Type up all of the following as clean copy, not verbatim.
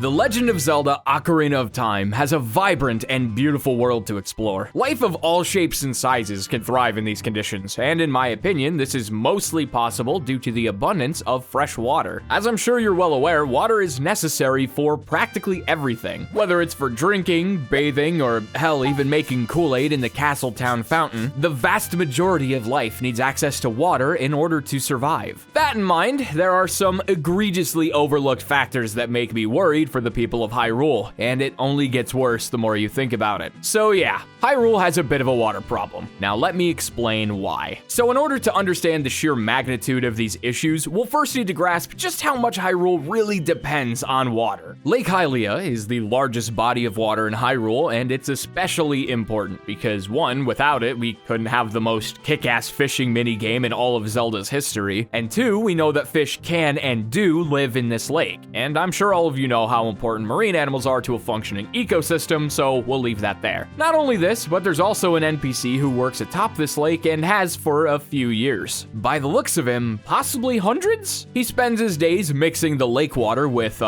The Legend of Zelda Ocarina of Time has a vibrant and beautiful world to explore. Life of all shapes and sizes can thrive in these conditions, and in my opinion, this is mostly possible due to the abundance of fresh water. As I'm sure you're well aware, water is necessary for practically everything. Whether it's for drinking, bathing, or hell, even making Kool-Aid in the Castletown fountain, the vast majority of life needs access to water in order to survive. That in mind, there are some egregiously overlooked factors that make me worried for the people of Hyrule, and it only gets worse the more you think about it. So yeah, Hyrule has a bit of a water problem. Now let me explain why. So in order to understand the sheer magnitude of these issues, we'll first need to grasp just how much Hyrule really depends on water. Lake Halia is the largest body of water in Hyrule, and it's especially important because one, without it, we couldn't have the most kick-ass fishing minigame in all of Zelda's history, and two, we know that fish can and do live in this lake. And I'm sure all of you know how important marine animals are to a functioning ecosystem, so we'll leave that there. Not only this, but there's also an NPC who works atop this lake and has for a few years. By the looks of him, possibly hundreds? He spends his days mixing the lake water with,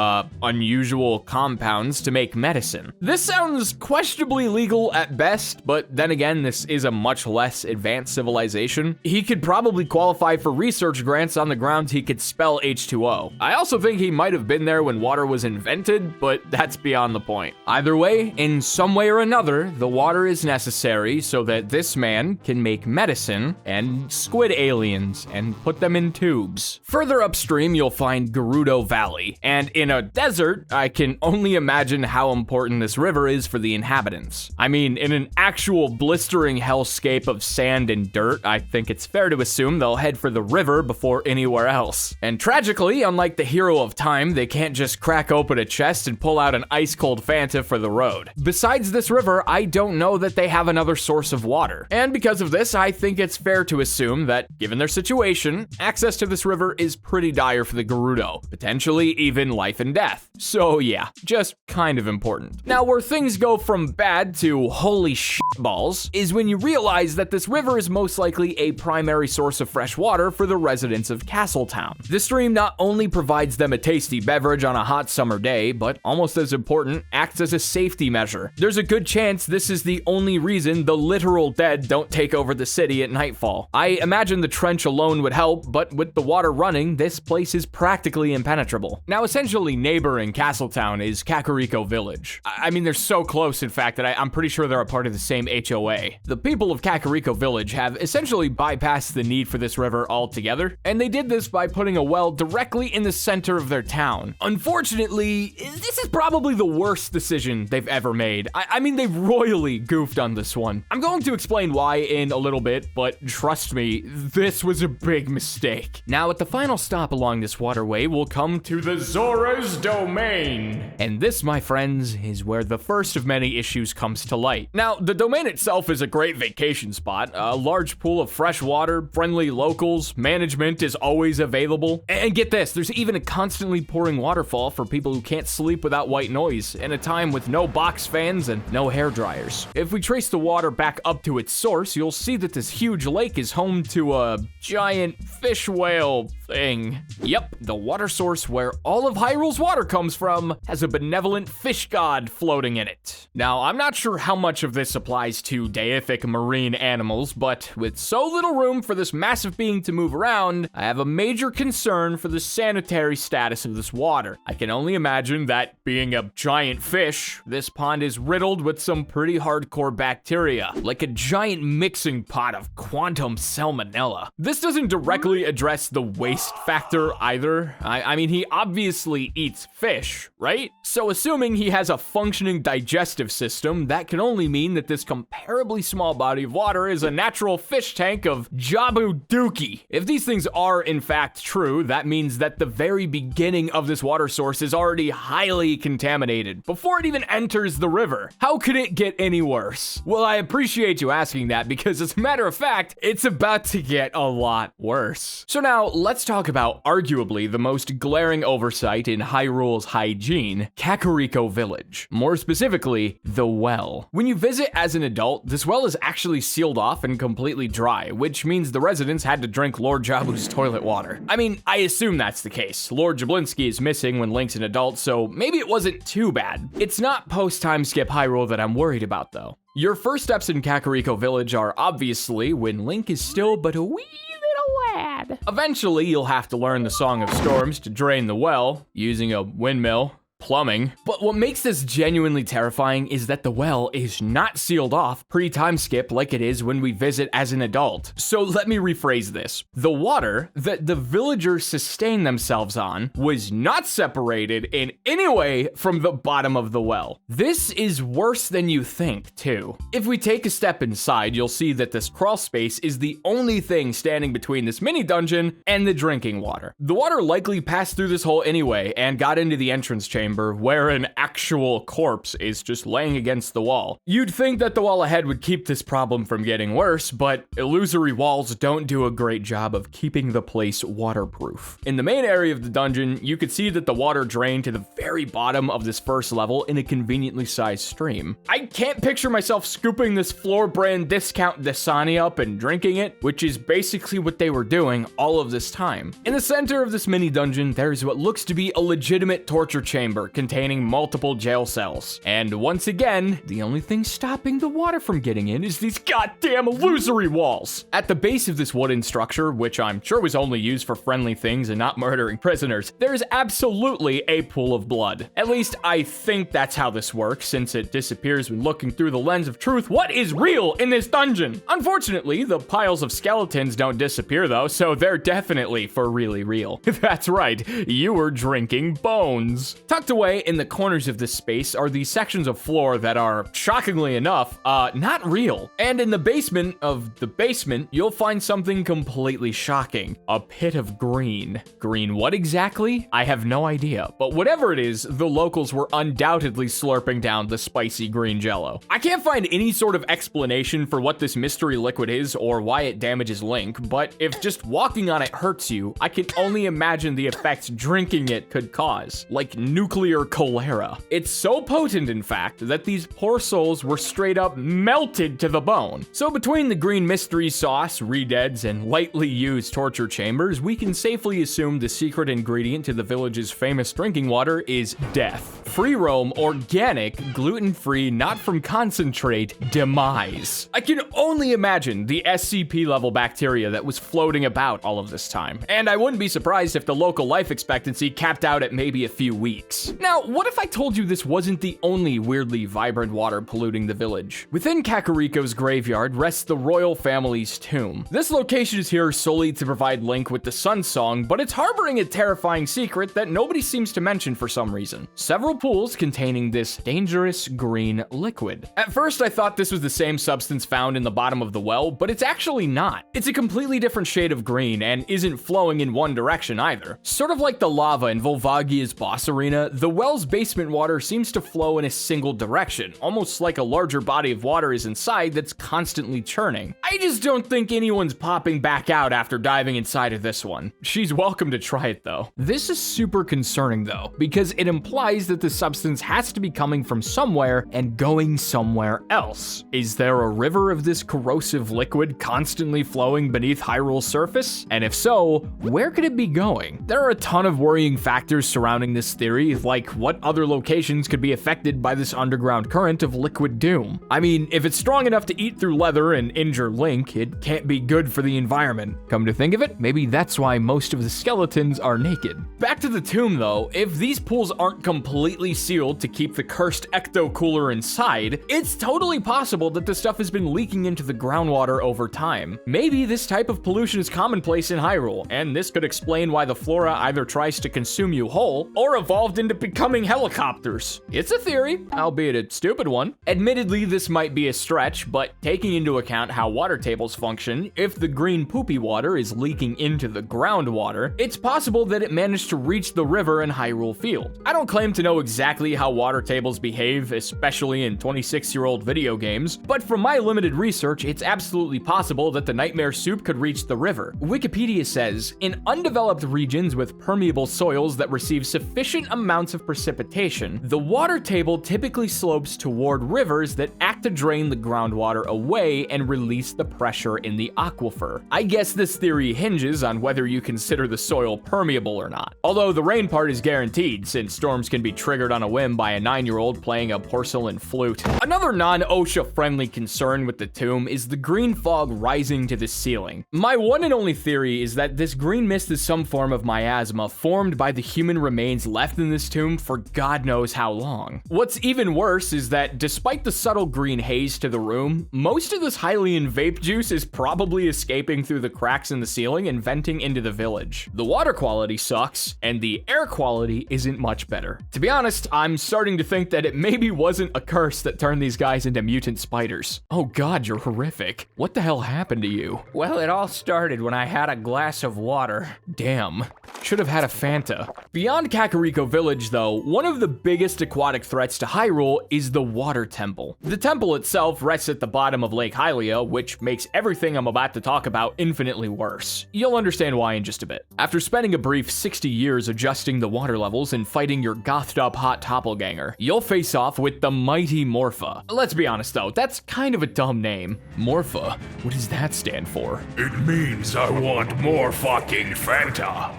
unusual compounds to make medicine. This sounds questionably legal at best, but then again, this is a much less advanced civilization. He could probably qualify for research grants on the grounds he could spell H2O. I also think he might have been there when water was invented, but that's beyond the point. Either way, in some way or another, the water is necessary so that this man can make medicine and squid aliens and put them in tubes. Further upstream, you'll find Gerudo Valley, and in a desert, I can only imagine how important this river is for the inhabitants. I mean, in an actual blistering hellscape of sand and dirt, I think it's fair to assume they'll head for the river before anywhere else. And tragically, unlike the hero of time, they can't just crack open a chest and pull out an ice-cold Fanta for the road. Besides this river, I don't know that they have another source of water. And because of this, I think it's fair to assume that, given their situation, access to this river is pretty dire for the Gerudo, potentially even life and death. So yeah, just kind of important. Now, where things go from bad to holy shitballs is when you realize that this river is most likely a primary source of fresh water for the residents of Castletown. This stream not only provides them a tasty beverage on a hot summer day, but almost as important, acts as a safety measure. There's a good chance this is the only reason the literal dead don't take over the city at nightfall. I imagine the trench alone would help, but with the water running, this place is practically impenetrable. Now, essentially neighboring Castletown is Kakariko Village. I mean, they're so close, in fact, that I'm pretty sure they're a part of the same HOA. The people of Kakariko Village have essentially bypassed the need for this river altogether, and they did this by putting a well directly in the center of their town. Unfortunately, this is probably the worst decision they've ever made. I mean, they've royally goofed on this one. I'm going to explain why in a little bit, but trust me, this was a big mistake. Now, at the final stop along this waterway, we'll come to the Zoras Domain. And this, my friends, is where the first of many issues comes to light. Now, the domain itself is a great vacation spot, a large pool of fresh water, friendly locals, management is always available. And get this, there's even a constantly pouring waterfall for people who can't sleep without white noise in a time with no box fans and no hair dryers. If we trace the water back up to its source, you'll see that this huge lake is home to a giant fish whale thing. Yep, the water source where all of Hyrule's water comes from has a benevolent fish god floating in it. Now, I'm not sure how much of this applies to deific marine animals, but with so little room for this massive being to move around, I have a major concern for the sanitary status of this water. I can only imagine that, being a giant fish, this pond is riddled with some pretty hardcore bacteria, like a giant mixing pot of quantum salmonella. This doesn't directly address the waste factor either. I mean, he obviously eats fish, right? So assuming he has a functioning digestive system, that can only mean that this comparably small body of water is a natural fish tank of Jabu Dookie. If these things are in fact true, that means that the very beginning of this water source is already highly contaminated before it even enters the river. How could it get any worse? Well, I appreciate you asking that because as a matter of fact, it's about to get a lot worse. So now let's talk about arguably the most glaring oversight in Hyrule's Hyrule's hygiene, Kakariko Village. More specifically, the well. When you visit as an adult, this well is actually sealed off and completely dry, which means the residents had to drink Lord Jabu's toilet water. I mean, I assume that's the case. Lord Jablinski is missing when Link's an adult, so maybe it wasn't too bad. It's not post-time skip Hyrule that I'm worried about though. Your first steps in Kakariko Village are obviously when Link is still but a wee little lad. Eventually, you'll have to learn the Song of Storms to drain the well, using a windmill. Plumbing. But what makes this genuinely terrifying is that the well is not sealed off pre-time skip like it is when we visit as an adult. So let me rephrase this. The water that the villagers sustain themselves on was not separated in any way from the bottom of the well. This is worse than you think, too. If we take a step inside, you'll see that this crawl space is the only thing standing between this mini dungeon and the drinking water. The water likely passed through this hole anyway and got into the entrance chamber where an actual corpse is just laying against the wall. You'd think that the wall ahead would keep this problem from getting worse, but illusory walls don't do a great job of keeping the place waterproof. In the main area of the dungeon, you could see that the water drained to the very bottom of this first level in a conveniently sized stream. I can't picture myself scooping this floor brand discount Dasani up and drinking it, which is basically what they were doing all of this time. In the center of this mini dungeon, there's what looks to be a legitimate torture chamber containing multiple jail cells. And once again, the only thing stopping the water from getting in is these goddamn illusory walls. At the base of this wooden structure, which I'm sure was only used for friendly things and not murdering prisoners, there's absolutely a pool of blood. At least I think that's how this works, since it disappears when looking through the lens of truth. What is real in this dungeon? Unfortunately, the piles of skeletons don't disappear though, so they're definitely for really real. That's right, you were drinking bones. Tucked away in the corners of this space are these sections of floor that are, shockingly enough, not real. And in the basement of the basement, you'll find something completely shocking. A pit of green. Green what exactly? I have no idea. But whatever it is, the locals were undoubtedly slurping down the spicy green JellO. I can't find any sort of explanation for what this mystery liquid is or why it damages Link, but if just walking on it hurts you, I can only imagine the effects drinking it could cause. Like nuclear cholera. It's so potent, in fact, that these poor souls were straight up melted to the bone. So between the green mystery sauce, redeads, and lightly used torture chambers, we can safely assume the secret ingredient to the village's famous drinking water is death. Free roam, organic, gluten-free, not from concentrate, demise. I can only imagine the SCP level bacteria that was floating about all of this time. And I wouldn't be surprised if the local life expectancy capped out at maybe a few weeks. Now, what if I told you this wasn't the only weirdly vibrant water polluting the village? Within Kakariko's graveyard rests the royal family's tomb. This location is here solely to provide Link with the Sun Song, but it's harboring a terrifying secret that nobody seems to mention for some reason. Several pools containing this dangerous green liquid. At first, I thought this was the same substance found in the bottom of the well, but it's actually not. It's a completely different shade of green and isn't flowing in one direction either. Sort of like the lava in Volvagia's boss arena, the well's basement water seems to flow in a single direction, almost like a larger body of water is inside that's constantly churning. I just don't think anyone's popping back out after diving inside of this one. She's welcome to try it though. This is super concerning though, because it implies that the substance has to be coming from somewhere and going somewhere else. Is there a river of this corrosive liquid constantly flowing beneath Hyrule's surface? And if so, where could it be going? There are a ton of worrying factors surrounding this theory, like what other locations could be affected by this underground current of liquid doom. I mean, if it's strong enough to eat through leather and injure Link, it can't be good for the environment. Come to think of it, maybe that's why most of the skeletons are naked. Back to the tomb though, if these pools aren't completely sealed to keep the cursed ecto cooler inside, it's totally possible that the stuff has been leaking into the groundwater over time. Maybe this type of pollution is commonplace in Hyrule, and this could explain why the flora either tries to consume you whole or evolved into becoming helicopters. It's a theory, albeit a stupid one. Admittedly, this might be a stretch, but taking into account how water tables function, if the green poopy water is leaking into the groundwater, it's possible that it managed to reach the river in Hyrule Field. I don't claim to know exactly exactly how water tables behave, especially in 26-year-old video games, but from my limited research, it's absolutely possible that the Nightmare Soup could reach the river. Wikipedia says, in undeveloped regions with permeable soils that receive sufficient amounts of precipitation, the water table typically slopes toward rivers that act to drain the groundwater away and release the pressure in the aquifer. I guess this theory hinges on whether you consider the soil permeable or not. Although the rain part is guaranteed, since storms can be triggered on a whim by a 9-year-old playing a porcelain flute. Another non-OSHA-friendly concern with the tomb is the green fog rising to the ceiling. My one and only theory is that this green mist is some form of miasma formed by the human remains left in this tomb for God knows how long. What's even worse is that despite the subtle green haze to the room, most of this Hylian vape juice is probably escaping through the cracks in the ceiling and venting into the village. The water quality sucks, and the air quality isn't much better. To be honest, I'm starting to think that it maybe wasn't a curse that turned these guys into mutant spiders. Oh God, you're horrific. What the hell happened to you? Well, it all started when I had a glass of water. Damn. Should have had a Fanta. Beyond Kakariko Village, though, one of the biggest aquatic threats to Hyrule is the Water Temple. The temple itself rests at the bottom of Lake Halia, which makes everything I'm about to talk about infinitely worse. You'll understand why in just a bit. After spending a brief 60 years adjusting the water levels and fighting your gothed up hot doppelganger, you'll face off with the mighty Morpha. Let's be honest though, that's kind of a dumb name. Morpha, what does that stand for? It means I want more fucking Fanta.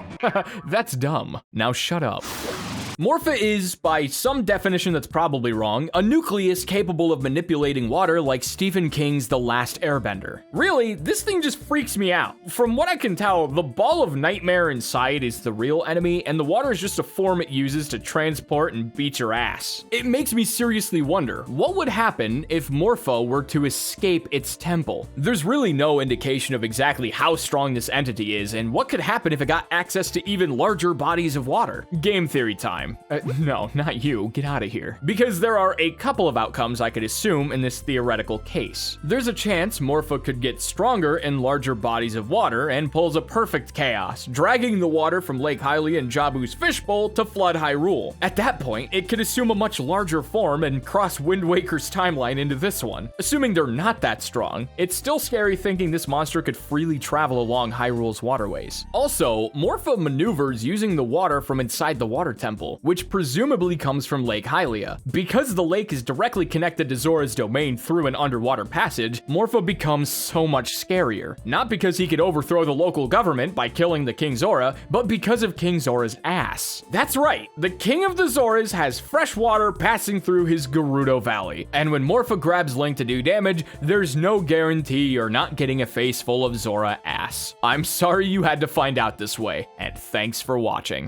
That's dumb. Now shut up. Morpha is, by some definition that's probably wrong, a nucleus capable of manipulating water like Stephen King's The Last Airbender. Really, this thing just freaks me out. From what I can tell, the ball of nightmare inside is the real enemy, and the water is just a form it uses to transport and beat your ass. It makes me seriously wonder, what would happen if Morpha were to escape its temple? There's really no indication of exactly how strong this entity is, and what could happen if it got access to even larger bodies of water. Game theory time. No, not you. Get out of here. Because there are a couple of outcomes I could assume in this theoretical case. There's a chance Morpha could get stronger in larger bodies of water and pulls a perfect chaos, dragging the water from Lake Hylia and Jabu's fishbowl to flood Hyrule. At that point, it could assume a much larger form and cross Wind Waker's timeline into this one. Assuming they're not that strong, it's still scary thinking this monster could freely travel along Hyrule's waterways. Also, Morpha maneuvers using the water from inside the water temple, which presumably comes from Lake Hylia. Because the lake is directly connected to Zoras Domain through an underwater passage, Morpha becomes so much scarier. Not because he could overthrow the local government by killing the King Zora, but because of King Zora's ass. That's right, the King of the Zoras has fresh water passing through his Gerudo Valley, and when Morpha grabs Link to do damage, there's no guarantee you're not getting a face full of Zora ass. I'm sorry you had to find out this way, and thanks for watching.